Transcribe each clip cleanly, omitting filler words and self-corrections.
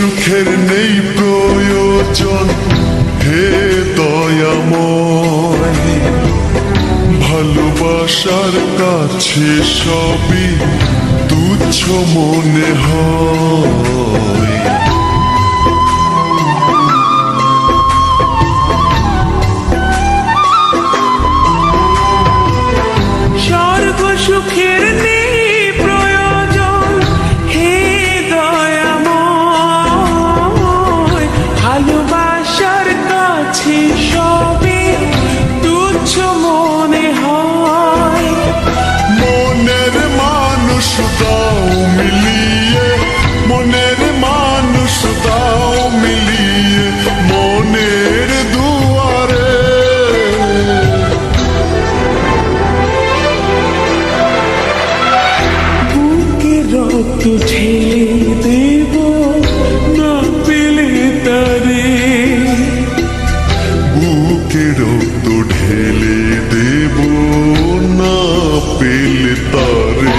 সুখের নেই প্রয়োজন, হে দয়াময়। ভালোবাসার কাছে সবই তুচ্ছ মনে হয়। স্বর্গ সুখের নেই প্রয়োজন, হে দয়াময়। ভালোবাসার কাছে সবই তুচ্ছ মনে হয়। মনের মানুষ দাও মিলিয়ে, মনের মানুষ দাও মিলিয়ে, মনের দুয়ারে। বুকে রক্ত ঢেলে দেব না পেলে তারে। বুকে রক্ত ঢেলে দেব না পেলে তারে।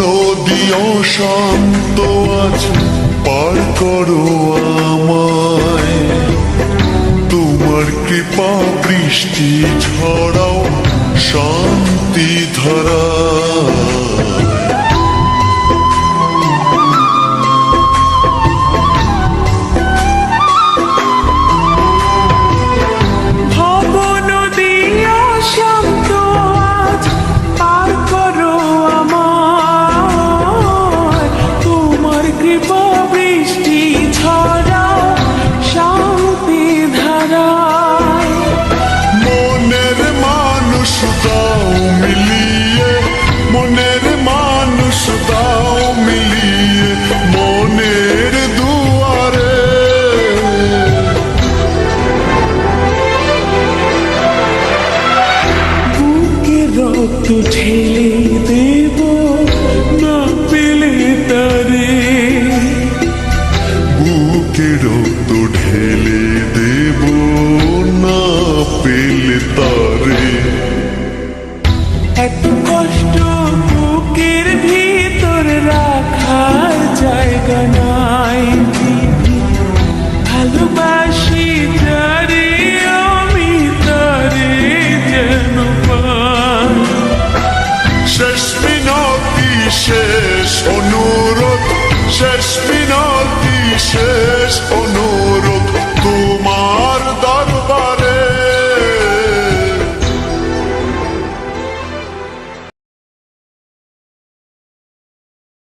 নদী অশান্ত আজ পার করো আমায়। তোমার কৃপা বৃষ্টি ঝরাও শান্তি ধারা। মনের মানুষ দাও মিলিয়ে, মনের দুয়ারে। বুকে রক্ত ঢেলে দেব না পেলে তারে। বুকে রক্ত ঢেলে দেব না পেলে তারে। এত কষ্ট বুকের ভিতর রাখার জায়গা নাই। ভালোবাসি যারে আমি তারে যেন পাই। শেষ মিনতি শেষ অনুরোধ, শেষ মিনতি শেষ অনুরোধ।